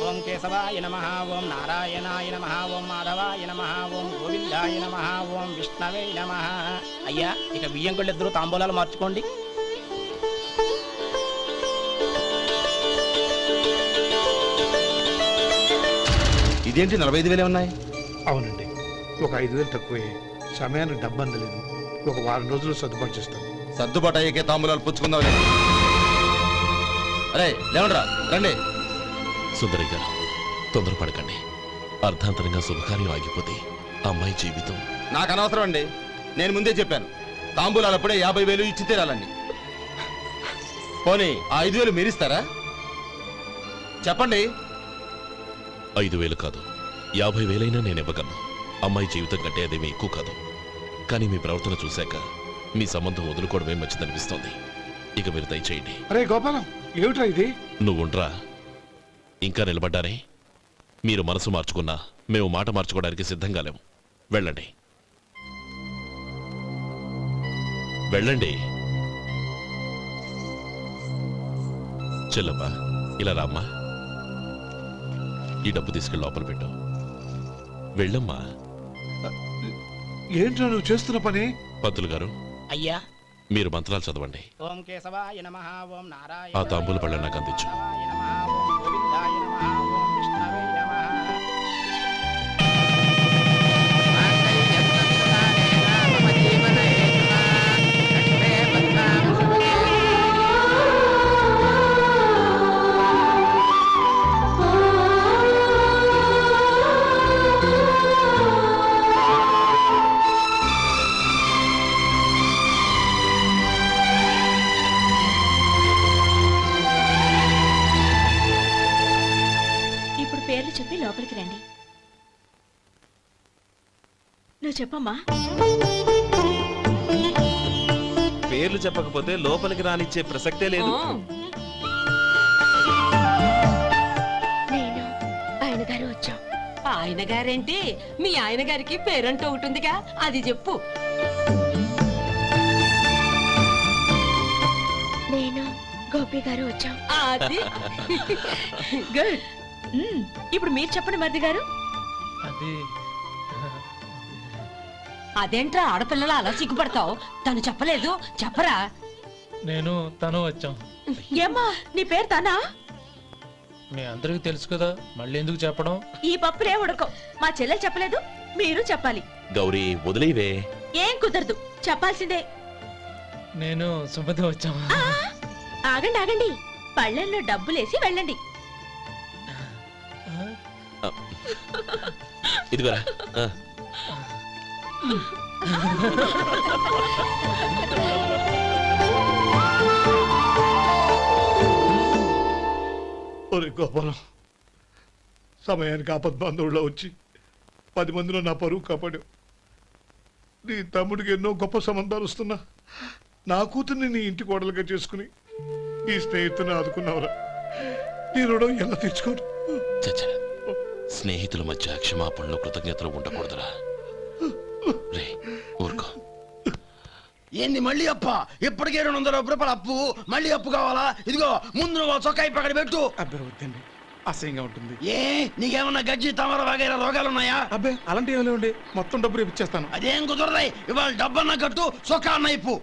ఓం కేశవాయ నమః, ఓం నారాయణాయ నమః, ఓం మాధవాయ నమః, ఓం గోవిందాయ నమః, ఓం విష్ణవే నమః. అయ్యా, ఇక బియ్యంకుళ్ళు ఇద్దరు తాంబూలాలు మార్చుకోండి. ఇదేంటి 45,000 ఉన్నాయి? అవునండి, ఒక 5,000 తక్కువే. సమయానికి డబ్బు అందలేదు. ఒక వారం రోజులు సర్దుబాటు చేస్తాను. సర్దుబాటు అయ్యే తాంబూలాలు పుచ్చుకుందాం. అరే లేవండ్రా, రండి. సుందరి గారు, తొందరపడకండి. అర్ధాంతరంగా శుభకార్యం ఆగిపోతే అమ్మాయి జీవితం. నాకు అనవసరం అండి, నేను ముందే చెప్పాను. తాంబూలాలు అప్పుడే 50,000 ఇచ్చి తీరాలండి. పోనీ ఆ 5,000 మీరిస్తారా? చెప్పండి. 5,000 కాదు, 50,000 నేను ఇవ్వగలను. అమ్మాయి జీవితం కంటే అదేమీ ఎక్కువ కాదు. కానీ మీ ప్రవర్తన చూశాక మీ సంబంధం వదులుకోవడమే మంచిదనిపిస్తోంది. ఇక మీరు దయచేయండి. అరే గోపాలం, ఏమిట్రా ఇది? నువ్వుండ్రా, ఇంకా నిలబడ్డారే. మీరు మనసు మార్చుకున్నా మేము మాట మార్చుకోవడానికి సిద్ధంగా లేము. వెళ్ళండి, వెళ్ళండి. చెల్లమ్మా, ఇలా రామ్మా. ఈ డబ్బు తీసుకెళ్ళి లోపల పెట్టు. వెళ్ళమ్మా. ఏంట్రా నువ్వు చేస్తున్న పని? పంతులు గారు, అయ్యా, మీరు మంత్రాలు చదవండి. ఓం కేశవాయ నమః, ఓం నారాయణ. ఆ తాంబూల పళ్ళ నాకు అందించు. గోవిందాయ నమః, ఓం విష్ణవే నమః. చెప్పి లోపలికి రండి. నువ్వు చెప్పమ్మా. పేర్లు చెప్పకపోతే లోపలికి రానిచ్చే ప్రసక్తే లేదు. నేను ఆయన గారు వచ్చాం. ఆయన గారేంటి? మీ ఆయన గారికి పేరంటూ ఒకటి ఉందిగా, అది చెప్పు. నేను గోపి గారు వచ్చాం. అది గుడ్. ఇప్పుడు మీరు చెప్పండి మరిది గారు. అదేంట్రా ఆడపిల్లలు అలా సిగ్గుపడతావు? తను చెప్పలేదు, చెప్పరా. నేను తను వచ్చాం. ఏమ్మా, నీ పేరు తనా? మీ అందరికి తెలుసు కదా, మళ్ళీ ఎందుకు చెప్పడం? ఈ పప్పులే ఉడకం. మా చెల్లెలు చెప్పలేదు, మీరు చెప్పాలి. గౌరీ, వదిలేవే. ఏం కుదరదు, చెప్పాల్సిందే. నేను సుమతి వచ్చాం. ఆగండి ఆగండి, పళ్ళెల్లో డబ్బులేసి వెళ్ళండి. ఇదిగోరా. ఒరే గోపాలం, సమయానికి ఆపద్బాంధవుల్లో వచ్చి 10 మందిలో నా పరువు కాపాడావు. నీ తమ్ముడికి ఎన్నో గొప్ప సంబంధాలు వస్తున్నా నా కూతుర్ని నీ ఇంటి కోడలుగా చేసుకుని ఈ స్నేహితుని ఆదుకున్నావురా. నీ రుణం ఎలా తీర్చుకోరు? స్నేహితుల మధ్య క్షమాపణలు, కృతజ్ఞతలు ఉండకూడదురా. రే ఊరుకో. ఏంది మళ్ళీ అప్ప? ఇప్పటికే 200 రూపాయలు అప్పు, మళ్ళీ అప్పు కావాలా? ఇదిగో ముందు నువ్వు చొక్కాయి పక్కన పెట్టు. అబ్బాయి వద్దండి, అసహ్యంగా ఉంటుంది. ఏ నీకేమన్నా గజ్జి తమర వగైరా రోగాలున్నాయా? అబ్బాయి అలాంటి ఏమి లేవండి, మొత్తం డబ్బు రేపు ఇచ్చేస్తాను. అదేం కుదరదాయి. ఇవాళ డబ్బన్నా కట్టు, చొక్కా అన్న ఇప్పు.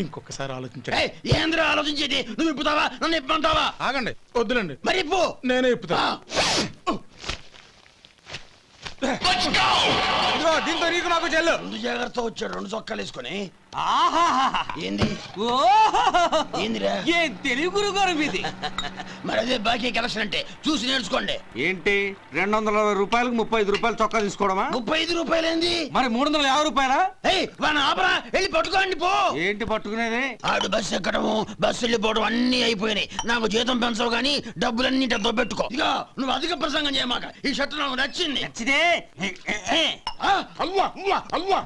ఇంకొకసారి ఆలోచించండి. ఏంద్ర ఆలోచించేది? నువ్వు ఇప్పుతావా, నన్ను ఇప్పమంటావా? ఆగండి, వద్దులండి. మరి ఇప్పు. నేనే ఇప్పుతా. దీంతో నీకు నాకు చెల్లు. ముందు జాగ్రత్త వచ్చాడు, 2 చొక్కాలు వేసుకొని. ఏంది ఏందిరా? ఏం తెలుగు గురుగారు మీది? మరి అదే బాకీ కలెక్షన్ అంటే, చూసి నేర్చుకోండి. ఏంటి 220 రూపాయలకు 35 రూపాయలు చొక్కా తీసుకోవడమా? 35 రూపాయలు ఏంది? మరి 350 రూపాయలా? వాడిని ఆపరా, వెళ్ళి పట్టుకోండి పో. ఏంటి పట్టుకునేది? ఆడు బస్సు ఎక్కడము, బస్సు వెళ్ళిపోవడం అన్ని అయిపోయినాయి. నాకు జీతం పెంచవు కానీ డబ్బులన్నీ దొబ్బెట్టుకో. ఇక నువ్వు అధిక ప్రసంగం చేయమాక. ఈ షర్ట్ నాకు నచ్చింది. నచ్చితే అల్వా అల్వా అల్వా.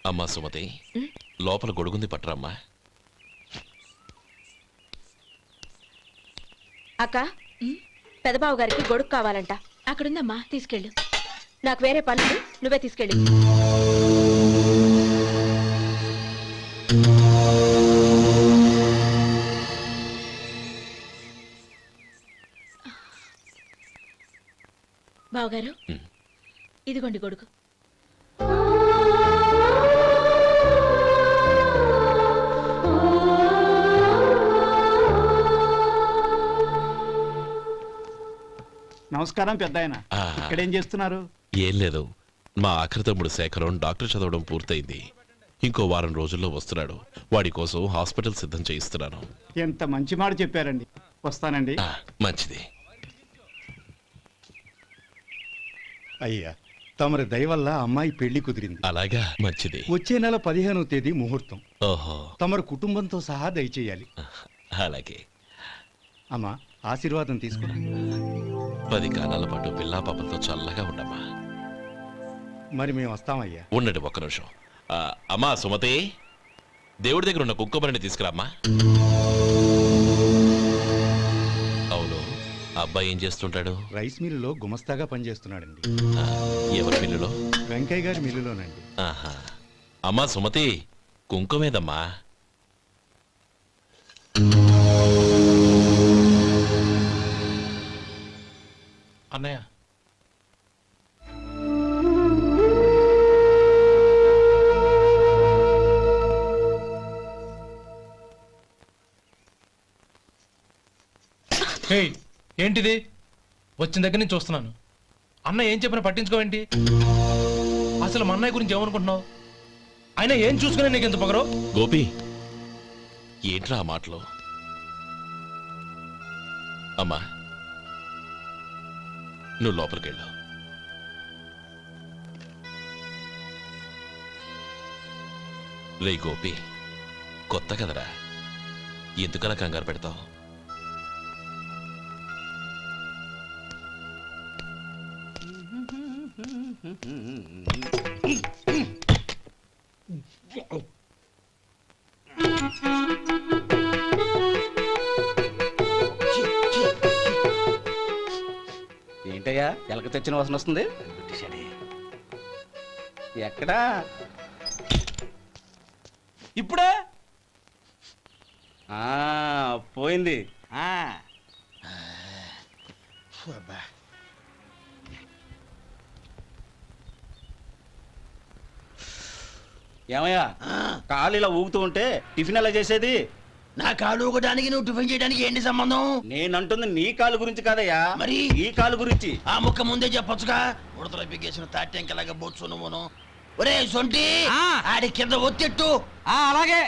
అమ్మా సుమతి, లోపల గొడుగుంది, పట్టరమ్మా. అక్క, పెదబాబు గారికి గొడుగు కావాలంట. అక్కడుందమ్మా, తీసుకెళ్ళు. నాకు వేరే పనులు, నువ్వే తీసుకెళ్ళి. బావగారు ఉమ్. ఇదిగోండి గొడుగు. నమస్కారం పెద్ద ఆయన. ఆ. ఇక్కడేం చేస్తున్నారు? ఏం లేదు, మా ఆఖరి తమ్ముడు శేఖరం డాక్టర్ చదవడం పూర్తయింది. ఇంకో వారం రోజుల్లో వస్తున్నాడు. వాడి కోసం హాస్పిటల్ సిద్ధం చేయిస్తున్నాను. ఎంత మంచి మాట చెప్పారండి. వస్తానండి. ఆ, మంచిది. అయ్యా, తమరి దయ వల్ల అమ్మాయి పెళ్లి కుదిరింది. అలాగా, మంచిది. వచ్చే నెల 15వ తేదీ ముహూర్తం. ఓహో, తమరు కుటుంబంతో సహా దయచేయాలి. అలాగే. అమ్మా, ఆశీర్వాదం తీసుకురా. 10 కాలాల పాటు పిల్లా పాపలతో చల్లగా ఉండమ్మా. మరి మేము వస్తామయ్యా. ఉండండి ఒక్క నిమిషం. అమ్మా సుమతి, దేవుడి దగ్గర ఉన్న కుక్కమరిని తీసుకురామ్మా. అవును, అబ్బాయి ఏం చేస్తుంటాడు? రైస్ మిల్లులో గుమస్తాగా పనిచేస్తున్నాడండి. ఆ, ఎవరి మిల్లులో? వెంకయ్య గారి మిల్లులోనండి. ఆహా. అమ్మా సుమతి, కుంకుమేదమ్మా. అన్నయ్య, హేయ్, ఏంటిది? వచ్చిన దగ్గర నుంచి చూస్తున్నాను. అన్న ఏం చెప్పినా పట్టించుకోవేంటి? అసలు మా అన్నయ్య గురించి ఏమనుకుంటున్నావు? ఆయన ఏం చూసుకునే నీకు ఎంత పొగరు? గోపి, ఏంట్రా ఆ మాటలు? అమ్మా, నువ్వు లోపలికెళ్ళు. రే గోపి, కొత్త కదరా, ఎందుకలా కంగారు పెడతావు? ఏంటయ్యా ఎలక తెచ్చిన వాసన వస్తుంది? ఎక్కడా? ఇప్పుడే పోయింది. ఏమయ్యా, కాలు ఇలా ఊగుతూ ఉంటే టిఫిన్ ఎలా చేసేది? నా కాలు ఊగడానికి నువ్వు టిఫిన్ చేయడానికి ఏంటి సంబంధం? నేనంటుంది నీ కాలు గురించి కాదయ్యా, మరి ఈ కాలు గురించి. ఆ ముక్క ముందే చెప్పొచ్చుగా. ఉడతలో బిగ్గేసిన తాట్యంకలాగా బొచ్చు నువ్వును. ఒరే సొంటి, ఆడి కింద ఒత్తెట్టు. అలాగే.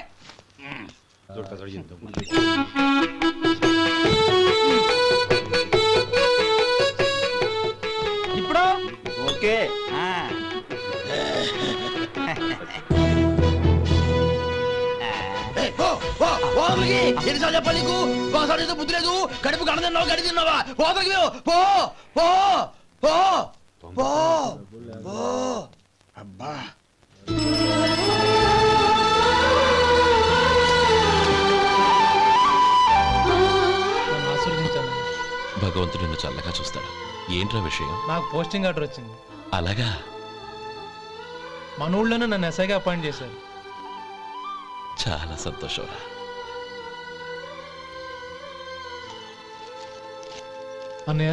ఇప్పుడు ఓకే. ఎన్నిసార్లు చెప్పాలి నీకు? ఒకసారి ఏదో బుద్ధి లేదు. కడుపు కడదన్నావు, గడి తిన్నావా? పోతకి పో పో పో పో పో. అబ్బా, నన్ను ఆశీర్వదించాను. భగవంతుడు నిన్ను చల్లగా చూస్తాడు. ఏంట్రా విషయం? నాకు పోస్టింగ్ ఆర్డర్ వచ్చింది. అలాగా? మన ఊళ్ళోనే నన్ను ఎస్ఐగా అపాయింట్ చేశారు. చాలా సంతోషంరా. అన్నయ్య,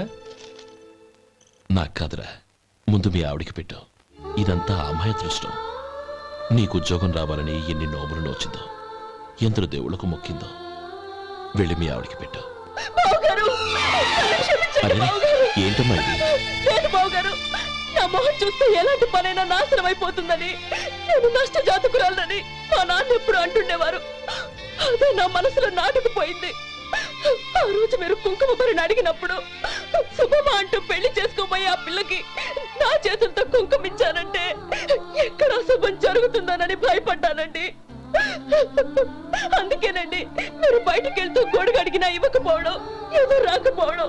నాకు కాదురా, ముందు మీ ఆవిడికి పెట్టు. ఇదంతా అమ్మాయి అదృష్టం. నీకు ఉద్యోగం రావాలని ఎన్ని నోములు నోచిందో, ఎందరు దేవుళ్లకు మొక్కిందో. వెళ్ళి మీ ఆవిడికి పెట్టు. అరే, ఏంటమ్మా ఇది? లేదు బావగారు, నా మొహం చూస్తే ఎలాంటి పనైనా నాశనం అయిపోతుందని, నేను నష్ట జాతకురాలని మా నాన్న ఎప్పుడు అంటుండేవారు. అదే నా మనసులో నాటుకుపోయింది. ఆ రోజు మీరు కుంకుమ భరిని అడిగినప్పుడు శుభమా అంటూ పెళ్లి చేసుకోబోయే ఆ పిల్లకి నా చేతులతో కుంకుమ ఇచ్చానంటే ఎక్కడ శుభం జరుగుతుందోనని భయపడ్డానండి. అందుకేనండి మీరు బయటికి వెళ్తూ గొడుగు అడిగినా ఇవ్వకపోవడం, ఎవరు రాకపోవడం.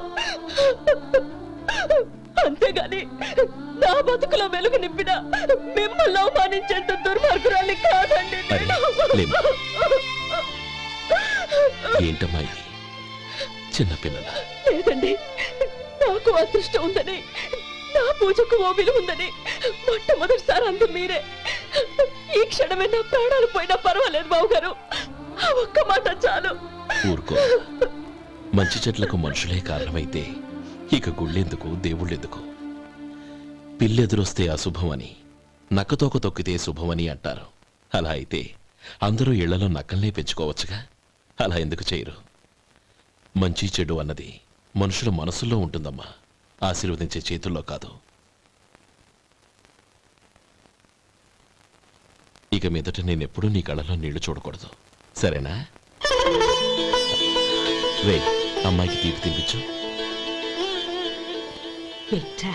అంతేగాని నా బతుకులో వెలుగు నింపిన మిమ్మల్ని అవమానించేంత దుర్మార్గురాలి కాదండి. అరే, లేమ్మా. ఏంటమ్మా ఇది? చిన్నపిల్లల. లేదండి, నాకు అదృష్టం ఉందని, నా పూజకు ఓ విలువ ఉందని మొట్టమొదటిసారి అందు మీరే. ఈ క్షణమే నా ప్రాణాలు పోయినా పర్వాలేదు బావగారు, ఆ ఒక్క మాట చాలు. ఊరుకో. మంచి చెట్లకు మనుషులే కారణమైతే ఇక గుళ్ళెందుకు, దేవుళ్ళెందుకు? పిల్లెదురొస్తే అశుభమని, నక్కతోక తొక్కితే శుభమని అంటారు. అలా అయితే అందరూ ఇళ్లలో నక్కల్నే పెంచుకోవచ్చుగా. అలా ఎందుకు చేయరు? మంచి చెడు అన్నది మనుషుల మనసుల్లో ఉంటుందమ్మా, ఆశీర్వదించే చేతుల్లో కాదు. ఇక మీదట నేనెప్పుడూ నీ కళ్ళలో నీళ్లు చూడకూడదు, సరేనా? రే, అమ్మాయికి తీపి తినిపించు. బిడ్డా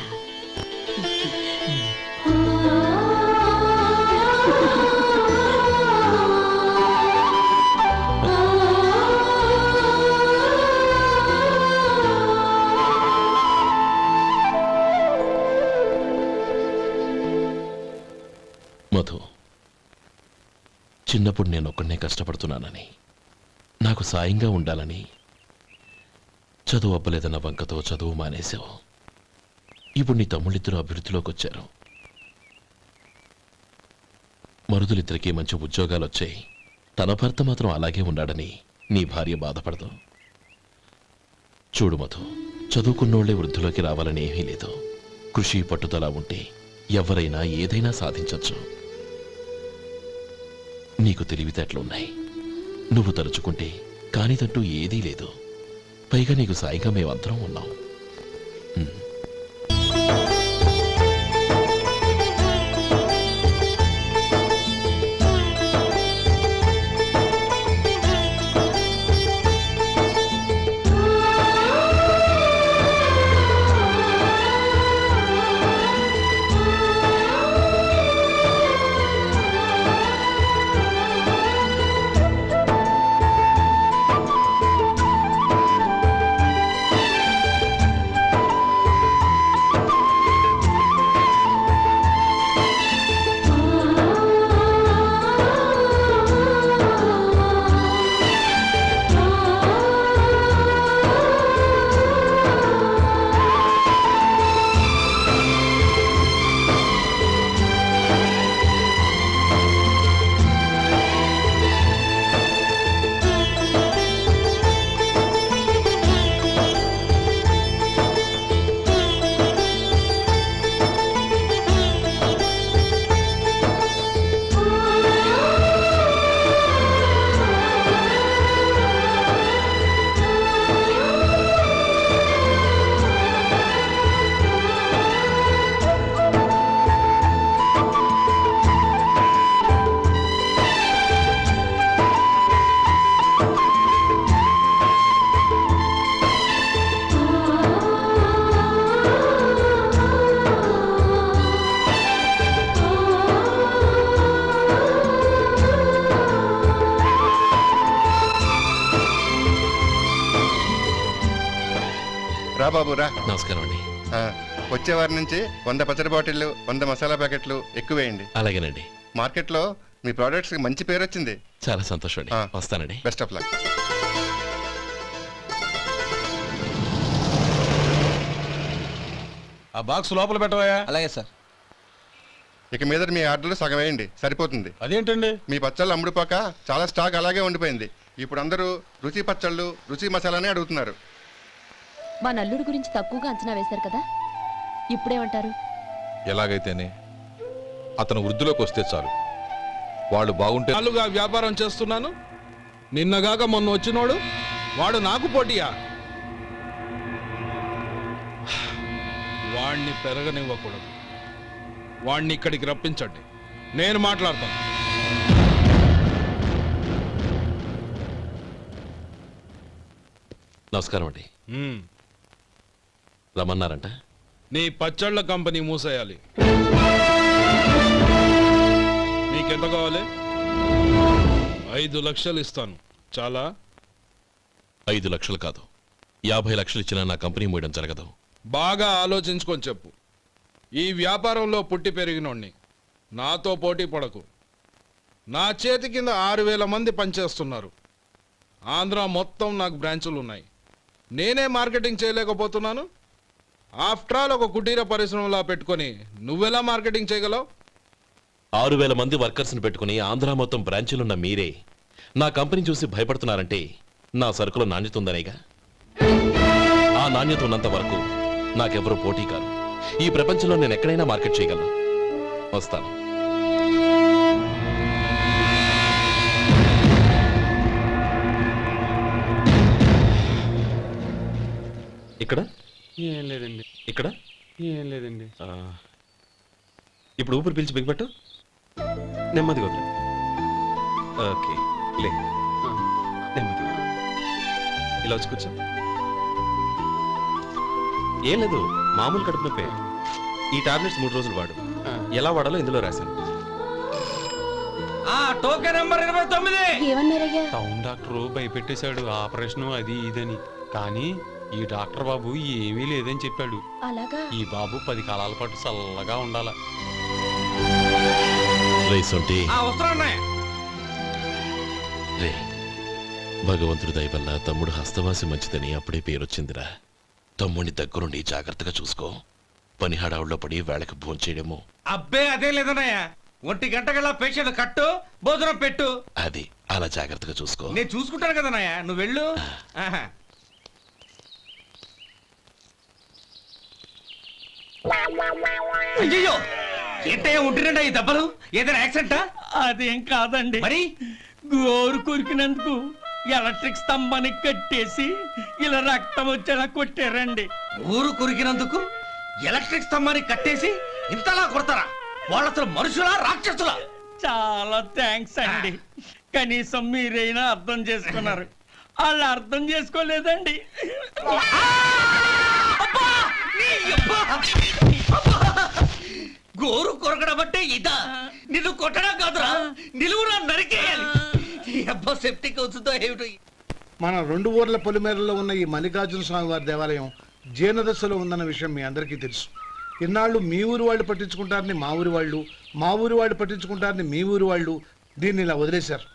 మధు, చిన్నప్పుడు నేను ఒక్కడనే కష్టపడుతున్నానని, నాకు సాయంగా ఉండాలని చదువు అవ్వలేదన్న వంకతో చదువు మానేశావు. ఇప్పుడు నీ తమ్ముళ్ళిద్దరూ అభివృద్ధిలోకి వచ్చారు. మరుదులిద్దరికీ మంచి ఉద్యోగాలు వచ్చాయి. తన భర్త మాత్రం అలాగే ఉన్నాడని నీ భార్య బాధపడదు. చూడు మధు, చదువుకున్నోళ్లే వృద్ధిలోకి రావాలని ఏమీ లేదు. కృషి పట్టుదల ఉంటే ఎవరైనా ఏదైనా సాధించొచ్చు. నీకు తెలివితేటలున్నాయి. నువ్వు తలుచుకుంటే కానిదంటూ ఏదీ లేదు. పైగా నీకు సాయిగా మేమందరం ఉన్నాం. రా బాబు రా. నమస్కారం అండి. వచ్చే వారి నుంచి 100 పచ్చడి బాటిళ్లు 100 మసాలా ప్యాకెట్లు ఎక్కువేయండి. అలాగేనండి. మార్కెట్లో మీ ప్రోడక్ట్స్ మంచి పేరు వచ్చింది. చాలా సంతోషం అండి. వస్తానండి. Best of luck. ఆ బాక్స్ లోపల పెట్టవా? అలాగే సార్. ఇక మీద మీ ఆర్డర్లు సగం వేయండి, సరిపోతుంది. అదేంటండి? మీ పచ్చళ్ళు అమ్ముడుపోక చాలా స్టాక్ అలాగే ఉండిపోయింది. ఇప్పుడు అందరూ రుచి పచ్చళ్ళు రుచి మసాలానే అడుగుతున్నారు. మా నల్లుడి గురించి తక్కువగా అంచనా వేశారు కదా, ఇప్పుడేమంటారు? ఎలాగైతేనే అతను వృద్ధిలోకి వస్తే చాలు. వాళ్ళు బాగుంటే నాలుగా వ్యాపారం చేస్తున్నాను. నిన్నగాక మొన్న వచ్చినోడు వాడు నాకు పోటీయా? వాణ్ణి పెరగనివ్వకూడదు. వాణ్ణి ఇక్కడికి రప్పించండి, నేను మాట్లాడతాను. నమస్కారం అండి. రమ్మన్నారంట? నీ పచ్చళ్ళ కంపెనీ మూసేయాలి. నీకెంత కావాలి? 5 లక్షలు ఇస్తాను. చాలా? 5 లక్షలు కాదు, 50 లక్షలు ఇచ్చినా నా కంపెనీ మూయడం జరగదు. బాగా ఆలోచించుకొని చెప్పు. ఈ వ్యాపారంలో పుట్టి పెరిగినోడ్ని, నాతో పోటీ పడకు. నా చేతి కింద 6,000 మంది పనిచేస్తున్నారు. ఆంధ్ర మొత్తం నాకు బ్రాంచులు ఉన్నాయి. నేనే మార్కెటింగ్ చేయలేకపోతున్నాను. ఆఫ్టర్ ఆల్ ఒక కుటీర పరిశ్రమలా పెట్టుకొని నువ్వెలా మార్కెటింగ్ చేయగలవు? 6,000 మంది వర్కర్స్ని పెట్టుకుని ఆంధ్ర మొత్తం బ్రాంచీలున్న మీరే నా కంపెనీ చూసి భయపడుతున్నారంటే నా సరుకులో నాణ్యత ఉందనేగా. ఆ నాణ్యత ఉన్నంత వరకు నాకెవరూ పోటీ కాదు. ఈ ప్రపంచంలో నేను ఎక్కడైనా మార్కెట్ చేయగలను. వస్తాను. ఇక్కడ ఏం లేదండి. ఇక్కడ ఏం లేదండి. ఇప్పుడు ఊపిరి పీల్చి బిగ్బట్టు. నెమ్మదిగా వదిలి. ఓకే, లే. నెమ్మదిగా ఇలా వచ్చి కూర్చో. ఏం లేదు, మామూలు కడుపు నొప్పే. ఈ టాబ్లెట్స్ 3 రోజులు వాడు. ఎలా వాడాలో ఇందులో రాశాను. Token number 29. ఏమన్నారయ్యా? టౌన్ డాక్టర్ భయపెట్టేశాడు, ఆపరేషన్ అది ఇదని. కానీ ఈ డాక్టర్ బాబు ఏమీ లేదని చెప్పాడు. అలాగా? ఈ బాబు 10 కాలాల పాటు చల్లగా ఉండాల. రే, భగవంతుడి దయ వల్ల తమ్ముడు హస్తవాసి మంచిదని అప్పుడే పేరొచ్చిందిరా. తమ్ముడిని దగ్గరుండి జాగ్రత్తగా చూసుకో. పని హడావుల్లో పడి వేళకు భోంచేయడము. అబ్బే అదే లేదన్నయ్య. 1 గంటకల్లా పేషెంట్ కట్టు, భోజనం పెట్టు. అది అలా జాగ్రత్తగా చూసుకో. నేను చూసుకుంటాను కదన్నయ్య, నువ్వు వెళ్ళు. అయ్యో, ఏంటయ్యా ఉంటున్నాడా ఈ దెబ్బలు? ఏదైనా యాక్సిడెంటా? అదేం కాదండి, మరి గోరు కొరికినందుకు ఎలక్ట్రిక్ స్తంభానికి కట్టేసి ఇలా రక్తం వచ్చేలా కొట్టారండి. ఊరు కొరికినందుకు ఎలక్ట్రిక్ స్తంభాన్ని కట్టేసి ఇంతలా కొడతారా? వాళ్ళు అసలు మనుషులా, రాక్షసులా? చాలా థ్యాంక్స్ అండి, కనీసం మీరైనా అర్థం చేసుకున్నారు. వాళ్ళు అర్థం చేసుకోలేదండి. గోరు కొరకడం అంటే ఇదా? నిన్ను కొట్టడం కాదురా, నిలువురా నరికేయాలి. అబ్బా సెప్టిక్ అవుతుందో ఏమిటో. మన 2 ఊర్ల పొలిమేరలో ఉన్న ఈ మల్లికార్జున స్వామి వారి దేవాలయం జీర్ణదశలో ఉందన్న విషయం మీ అందరికీ తెలుసు. ఇన్నాళ్ళు మీ ఊరు వాళ్ళు పట్టించుకుంటారని మా ఊరి వాళ్ళు, మా ఊరి వాళ్ళు పట్టించుకుంటారని మీ ఊరి వాళ్ళు దీన్ని ఇలా వదిలేశారు.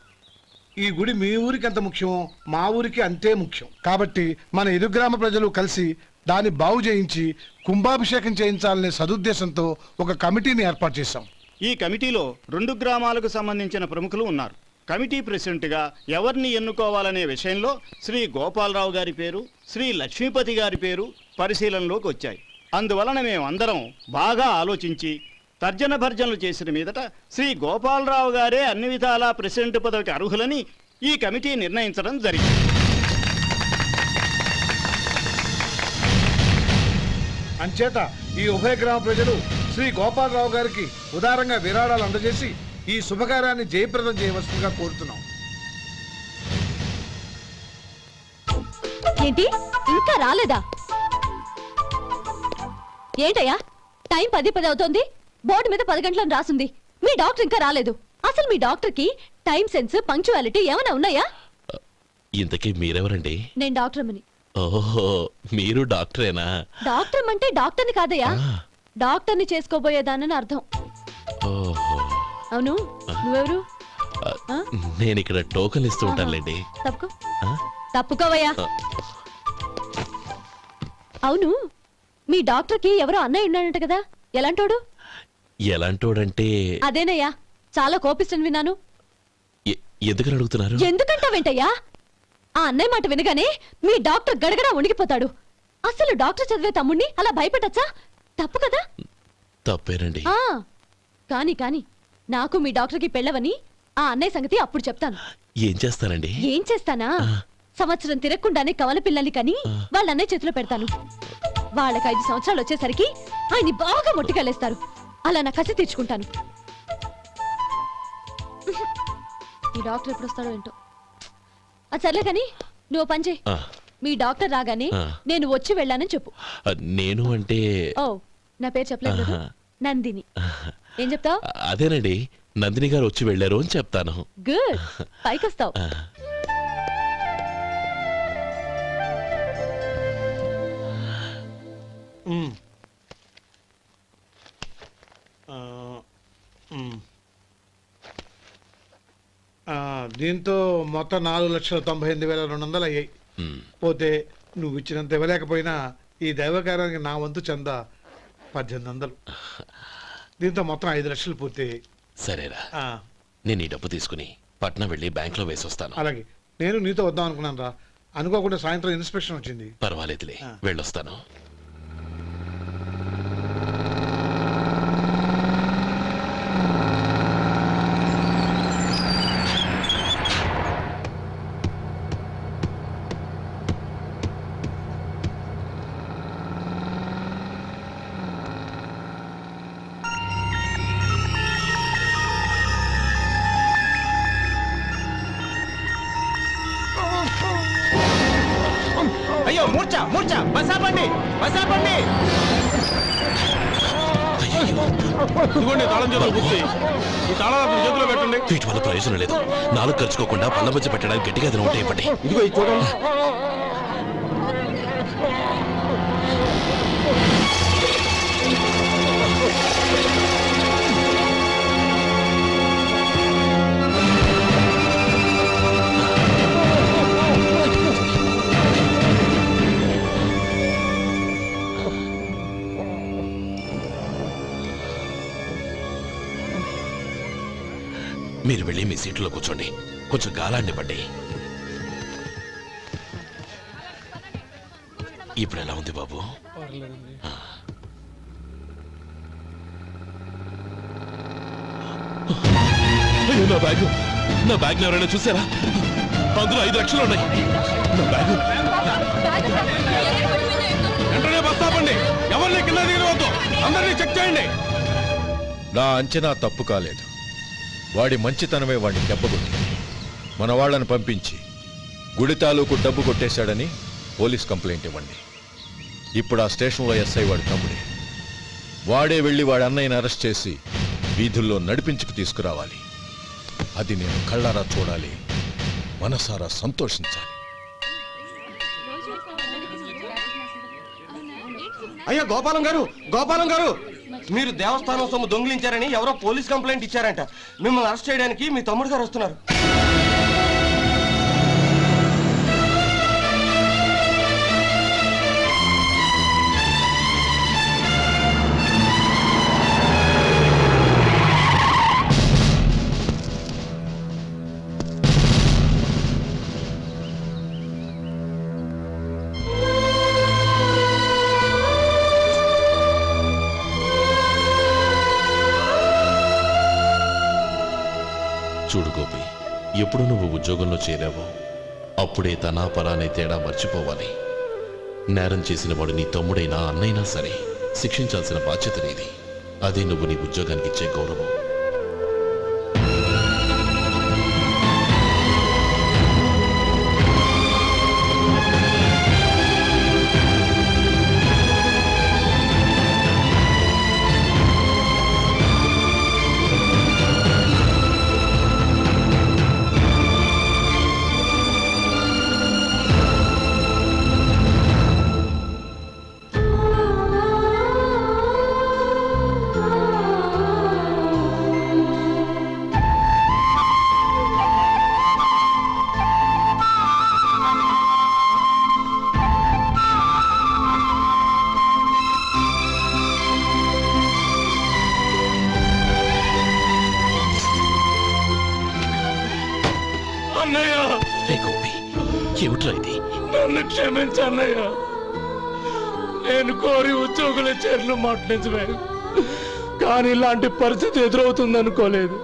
ఈ గుడి మీ ఊరికి ఎంత ముఖ్యమో మా ఊరికి అంతే ముఖ్యం. కాబట్టి మన ఇరు గ్రామ ప్రజలు కలిసి దాన్ని బాగు చేయించి కుంభాభిషేకం చేయించాలనే సదుద్దేశంతో ఒక కమిటీని ఏర్పాటు చేశాం. ఈ కమిటీలో 2 గ్రామాలకు సంబంధించిన ప్రముఖులు ఉన్నారు. కమిటీ ప్రెసిడెంట్గా ఎవరిని ఎన్నుకోవాలనే విషయంలో శ్రీ గోపాలరావు గారి పేరు, శ్రీ లక్ష్మీపతి గారి పేరు పరిశీలనలోకి వచ్చాయి. అందువలన మేమందరం బాగా ఆలోచించి తర్జన భర్జనలు చేసిన మీదట శ్రీ గోపాలరావు గారే అన్ని విధాలా ప్రెసిడెంట్ పదవికి అర్హులని ఈ కమిటీ నిర్ణయించడం జరిగింది. అంచేత ఈ ఉభయ గ్రామ ప్రజలు శ్రీ గోపాలరావు గారికి ఉదారంగా విరాళాలు అందజేసి ఈ శుభకార్యాన్ని జయప్రదం చేయవలసిందిగా కోరుతున్నాం. ఏంటి ఇంకా రాలేదా? ఏంటయ్యా, టైం 10 అవుతోంది. బోర్డు మీద 10 గంటలను రాసుంది. మీ డాక్టర్ ఇంకా రాలేదు. అసలు మీ డాక్టర్ కి టైం సెన్స్, పంక్చువాలిటీ ఏమైనా ఉన్నాయా? ఇంతకీ మీరెవరండి? నేను డాక్టర్ అమ్మని. ఓహో, మీరు డాక్టరేనా? డాక్టర్ అంటే డాక్టర్ని కాదయ్యా, డాక్టర్ని చేసుకోబోయేదానని అర్థం. ఓహో, అవును, నువ్వెవరు? నేను ఇక్కడ టోకన్ ఇస్తూ ఉంటానులేండి. తప్పుకో, తప్పుకోవయ్యా. అవును, మీ డాక్టర్ కి ఎవరో అన్నయ్య ఉన్నాడంట కదా, ఎలాంటోడు? ఎలాంటోడంటే అదేనయ్యా, చాలా కోపిస్తని విన్నాను. ఎందుకని అడుగుతున్నారు? ఎందుకంటావేంటయ్యా? ఆ అన్నయ్య మాట వినగానే మీ డాక్టర్ గడగడా ఉణిగిపోతాడు. అసలు డాక్టర్ చదివే తమ్ముణ్ణి అలా భయపెట్టచ్చా? తప్పు కదా? తప్పేనండి. కాని కాని నాకు మీ డాక్టర్ కి పెళ్ళవని ఆ అన్నయ్య సంగతి అప్పుడు చెప్తాను. ఏం చేస్తానండి? ఏం చేస్తానా, సంవత్సరం తిరగకుండానే కవల పిల్లల్ని కని వాళ్ళ అన్నయ్య చేతిలో పెడతాను. వాళ్ళకి 5 సంవత్సరాలు వచ్చేసరికి ఆయన్ని బాగా మొట్టికెళ్ళేస్తారు. అలా నా కసి తీర్చుకుంటాను. ఈ డాక్టర్ ఎప్పుడు వస్తాడో ఏంటో. అది సర్లే కానీ నువ్వు పని చేయి. మీ డాక్టర్ రాగానే నేను వచ్చి వెళ్ళానని చెప్పు. నేను అంటే ఓ, నా పేరు చెప్పలేదు కదా, నందిని. ఏం చెప్తావు? అదేనండి, నందిని గారు వచ్చి వెళ్ళారు అని చెప్తాను. గుడ్, పైకొస్తావు. దీంతో మొత్తం 4,98,200 అయ్యాయి. పోతే నువ్వు ఇచ్చినంత ఇవ్వలేకపోయినా ఈ దైవకార్యానికి నా వంతు చందా 1800. దీంతో మొత్తం 5 లక్షలు పూర్తయ్యాయి. సరేరా, నేను ఈ డబ్బు తీసుకుని పట్నం వెళ్ళి బ్యాంక్ లో వేసొస్తాను. అలాగే, నేను నీతో వద్దాం అనుకున్నాను రా, అనుకోకుండా సాయంత్రం ఇన్స్పెక్షన్ వచ్చింది. పర్వాలేదులే, వెళ్ళొస్తాను. అయ్యో మూర్ఛ మూర్ఛ బసాపండి బసాపండి. ఇదిగోండి తాళం చేతులు గుర్తి. ఈ తాళాలు చేతిలో పెట్టండి. వీటి వల్ల ప్రయోజనం లేదు. నాలుగు ఖర్చుకోకుండా పళ్ళ మధ్య పెట్టడానికి గట్టిగా అది నోట్ ఇవ్వండి. ఇదిగో ఇది చూడండి. మీరు వెళ్ళి మీ సీట్లో కూర్చోండి. కొంచెం గాలాన్ని పడ్డి. ఇప్పుడు ఎలా ఉంది బాబు? అయ్యో, నా బ్యాగ్ ఎవరైనా చూసారా? అందులో 5 లక్షలు ఉన్నాయి. నా బ్యాగ్ వెంటనే బస్ ఆపండి. ఎవరిని కింద దిగవద్దు. అందరినీ చెక్ చేయండి. నా అంచనా తప్పు కాలేదు. వాడి మంచితనమే వాడిని దెబ్బకొట్టింది. మన వాళ్ళని పంపించి గుడి తాలూకు డబ్బు కొట్టేశాడని పోలీస్ కంప్లైంట్ ఇవ్వండి. ఇప్పుడు ఆ స్టేషన్లో ఎస్ఐ వాడి తమ్ముడే. వాడే వెళ్ళి వాడి అన్నయ్యని అరెస్ట్ చేసి వీధుల్లో నడిపించుకు తీసుకురావాలి. అది నేను కళ్ళారా చూడాలి, మనసారా సంతోషించాలి. అయ్యో గోపాలం గారు, గోపాలం గారు, మీరు దేవస్థానం సొమ్ము దొంగిలించారని ఎవరో పోలీస్ కంప్లైంట్ ఇచ్చారంట. మిమ్మల్ని అరెస్ట్ చేయడానికి మీ తమ్ముడు గారు వస్తున్నారు. చూడు గోపి, ఎప్పుడు నువ్వు ఉద్యోగంలో చేరావో అప్పుడే తన పరానే తేడా మర్చిపోవాలి. నేరం చేసిన వాడు నీ తమ్ముడైనా అన్నైనా సరే శిక్షించాల్సిన బాధ్యత నీది. అదే నువ్వు నీ ఉద్యోగానికి ఇచ్చే గౌరవం. ఏమిట్రా ఇది? నన్ను క్షమించు అన్నయ్య. నేను కోరి ఉద్యోగుల చేరిన మాట నిజమే, కానీ ఇలాంటి పరిస్థితి ఎదురవుతుంది అనుకోలేదు.